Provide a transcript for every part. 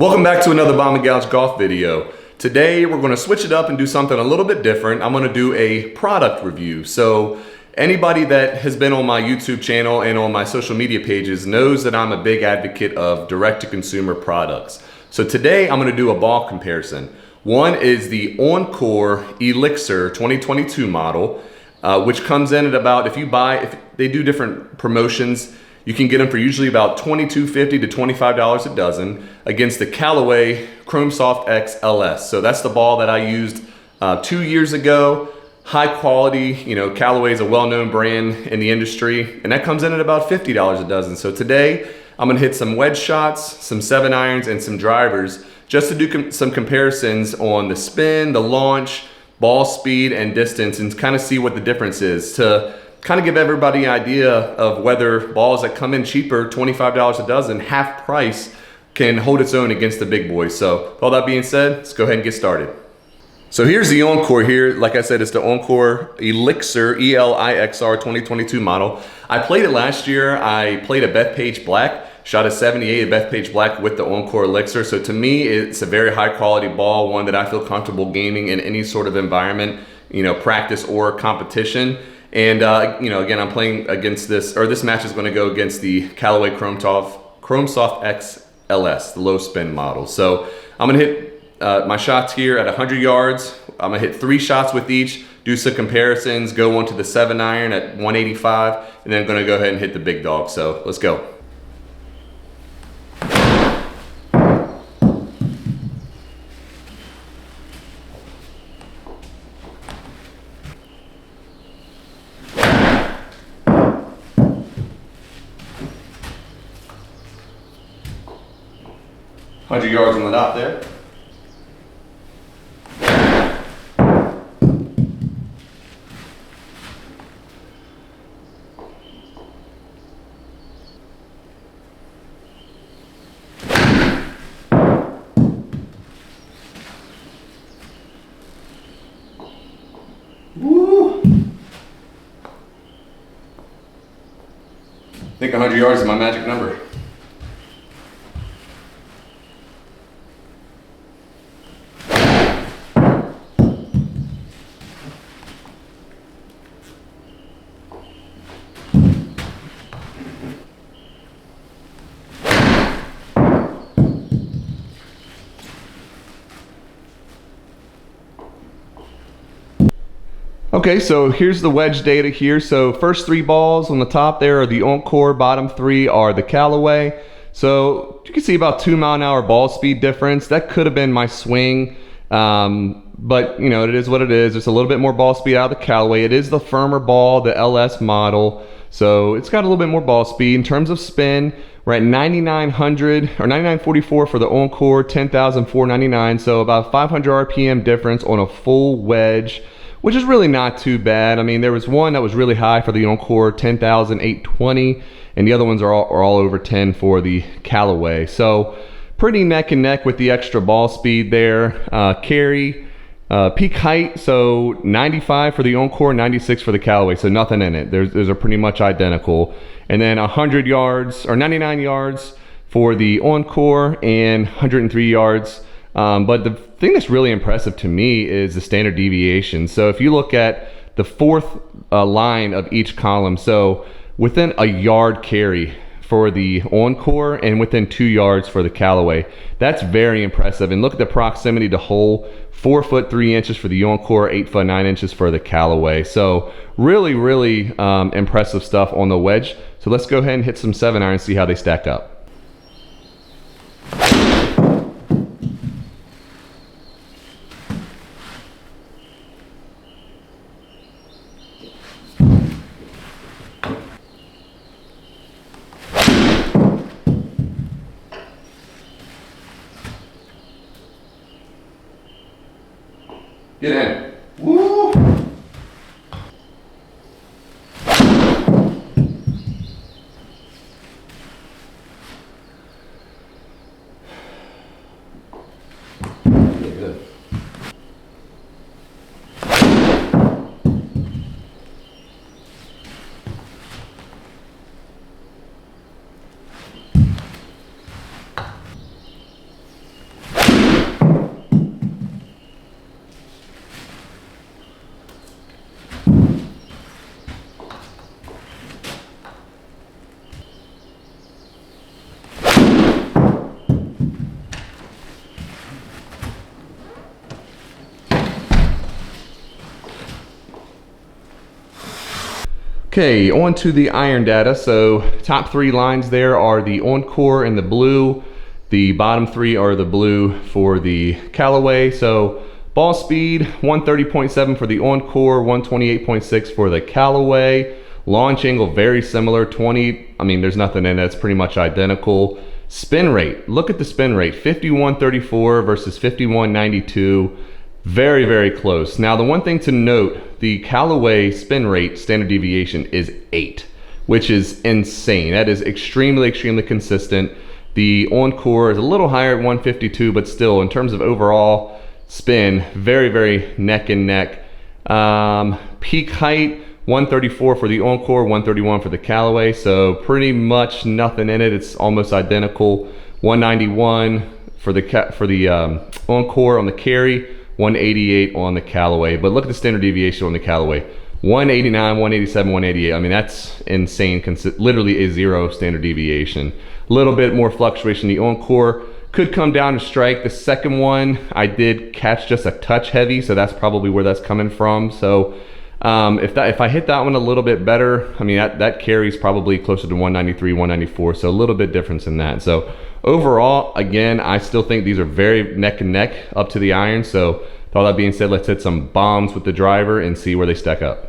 Welcome back to another Bomb and Gouge golf video. Today we're going to switch it up and do something a little bit different. I'm going to do a product review. So anybody that has been on my YouTube channel and on my social media pages knows that I'm a big advocate of direct-to-consumer products. So today I'm going to do a ball comparison. One is the Encore ELIXR 2022 model, which comes in at about, if they do different promotions, you can get them for usually about $22.50 to $25 a dozen against the Callaway Chrome Soft X LS. So that's the ball that I used 2 years ago. High quality, Callaway is a well-known brand in the industry, and that comes in at about $50 a dozen. So today I'm gonna hit some wedge shots, some 7-irons, and some drivers just to do some comparisons on the spin, the launch, ball speed, and distance, and kind of see what the difference is to kind of give everybody an idea of whether balls that come in cheaper, $25 a dozen, half price, can hold its own against the big boys. So with all that being said, let's go ahead and get started. So here's the Encore here. Like I said, it's the Encore ELIXR, ELIXR 2022 model. I played it last year. I played a Bethpage Black, shot a 78 at Bethpage Black with the Encore ELIXR. So to me, it's a very high quality ball, one that I feel comfortable gaming in any sort of environment, practice or competition. And again, I'm playing against this match is going to go against the Callaway Chrome Soft X LS, the low spin model. So I'm going to hit my shots here at 100 yards. I'm going to hit 3 shots with each, do some comparisons, go on to the 7-iron at 185, and then I'm going to go ahead and hit the big dog. So let's go. $100 yards on the dot there. Woo! I think 100 yards is my magic number. Okay, so here's the wedge data here. So first 3 balls on the top there are the Encore, bottom 3 are the Callaway. So you can see about 2-mile-an-hour ball speed difference. That could have been my swing, but it is what it is. It's a little bit more ball speed out of the Callaway. It is the firmer ball, the LS model, so it's got a little bit more ball speed. In terms of spin, we're at 9,900 or 9,944 for the Encore, 10,499, so about 500 RPM difference on a full wedge, which is really not too bad. I mean, there was one that was really high for the Encore, 10,820, and the other ones are all over 10 for the Callaway. So pretty neck and neck with the extra ball speed there. Carry, peak height, so 95 for the Encore, 96 for the Callaway, so nothing in it. Those are pretty much identical. And then 100 yards, or 99 yards for the Encore, and 103 yards. But the thing that's really impressive to me is the standard deviation. So if you look at the 4th line of each column, so within a yard carry for the Encore and within 2 yards for the Callaway, that's very impressive. And look at the proximity to hole, 4 foot 3 inches for the Encore, 8 foot 9 inches for the Callaway. So really, really impressive stuff on the wedge. So let's go ahead and hit some 7-iron and see how they stack up. Get in. Woo! Good. Okay, on to the iron data. So top 3 lines there are the Encore in the blue. The bottom 3 are the blue for the Callaway. So ball speed, 130.7 for the Encore, 128.6 for the Callaway. Launch angle, very similar, 20. I mean, there's nothing in it, it's pretty much identical. Spin rate, look at the spin rate, 5134 versus 5192. Very, very close. Now, the one thing to note, the Callaway spin rate standard deviation is 8, which is insane. That is extremely, extremely consistent. The Encore is a little higher at 152, but still, in terms of overall spin, very, very neck and neck. Peak height, 134 for the Encore, 131 for the Callaway, so pretty much nothing in it. It's almost identical. 191 for the Encore on the carry, 188 on the Callaway. But look at the standard deviation on the Callaway, 189, 187, 188. I mean, that's insane. Literally a 0 standard deviation. A little bit more fluctuation. The Encore could come down to strike. The second one I did catch just a touch heavy, so that's probably where that's coming from. So if I hit that one a little bit better, I mean, that carries probably closer to 193, 194, so a little bit difference in that. So overall, again, I still think these are very neck and neck up to the iron. So with all that being said, let's hit some bombs with the driver and see where they stack up.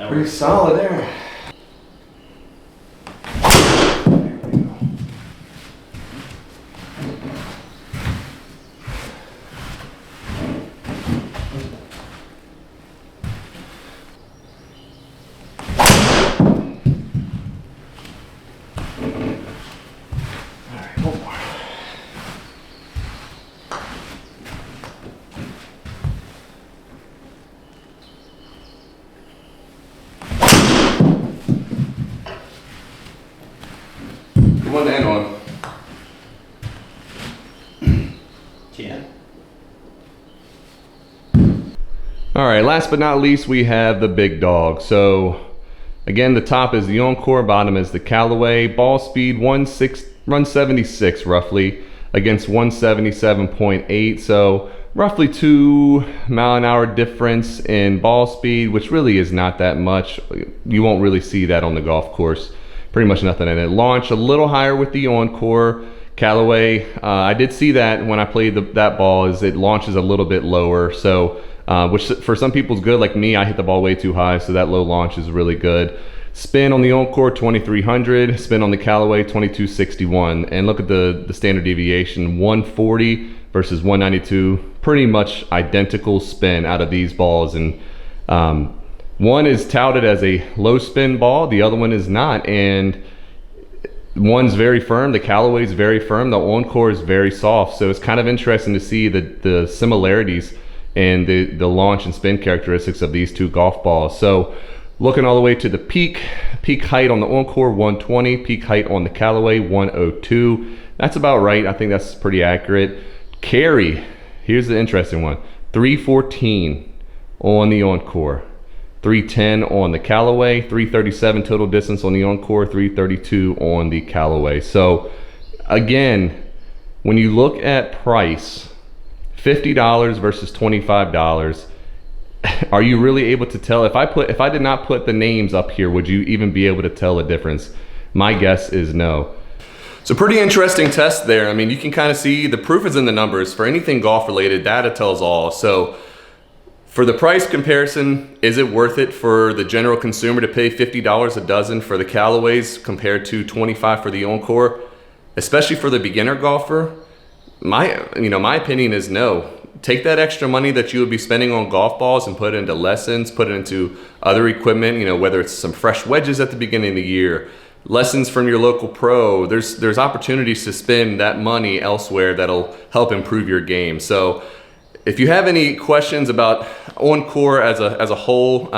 Pretty solid there. One to end on. 10. All right, last but not least, we have the big dog. So again, the top is the Encore, bottom is the Callaway. Ball speed 176 roughly against 177.8. So roughly 2 mile an hour difference in ball speed, which really is not that much. You won't really see that on the golf course. Pretty much nothing in it. Launch a little higher with the Encore. Callaway, I did see that when I played that ball, is it launches a little bit lower. So, which for some people is good. Like me, I hit the ball way too high, so that low launch is really good. Spin on the Encore, 2300. Spin on the Callaway, 2261. And look at the standard deviation, 140 versus 192. Pretty much identical spin out of these balls. And one is touted as a low spin ball, the other one is not, and one's very firm, the Callaway is very firm, the Encore is very soft. So it's kind of interesting to see the similarities and the launch and spin characteristics of these two golf balls. So looking all the way to the peak height on the Encore, 120, peak height on the Callaway, 102. That's about right. I think that's pretty accurate. Carry, here's the interesting one, 314 on the Encore. 310 on the Callaway, 337 total distance on the Encore, 332 on the Callaway. So again, when you look at price, $50 versus $25, are you really able to tell? If I did not put the names up here, would you even be able to tell a difference? My guess is no. So pretty interesting test there. I mean, you can kind of see the proof is in the numbers. For anything golf related, data tells all. So for the price comparison, is it worth it for the general consumer to pay $50 a dozen for the Callaways compared to $25 for the Encore? Especially for the beginner golfer, my opinion is no. Take that extra money that you would be spending on golf balls and put it into lessons, put it into other equipment, whether it's some fresh wedges at the beginning of the year, lessons from your local pro. There's opportunities to spend that money elsewhere that'll help improve your game. So if you have any questions about Encore as a whole,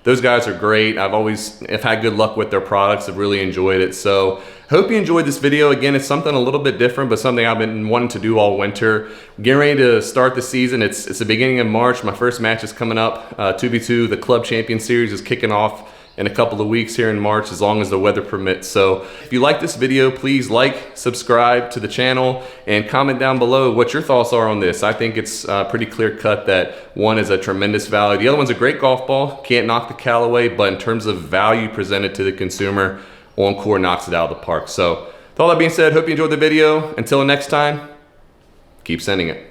those guys are great. I've had good luck with their products. I've really enjoyed it. So I hope you enjoyed this video. Again, it's something a little bit different, but something I've been wanting to do all winter. Getting ready to start the season. It's the beginning of March. My first match is coming up. 2v2, the Club Champion Series is kicking off in a couple of weeks here in March, as long as the weather permits. So if you like this video, please like, subscribe to the channel, and comment down below what your thoughts are on this. I think it's pretty clear cut that one is a tremendous value. The other one's a great golf ball, can't knock the Callaway, but in terms of value presented to the consumer, Encore knocks it out of the park. So with all that being said, hope you enjoyed the video. Until next time, keep sending it.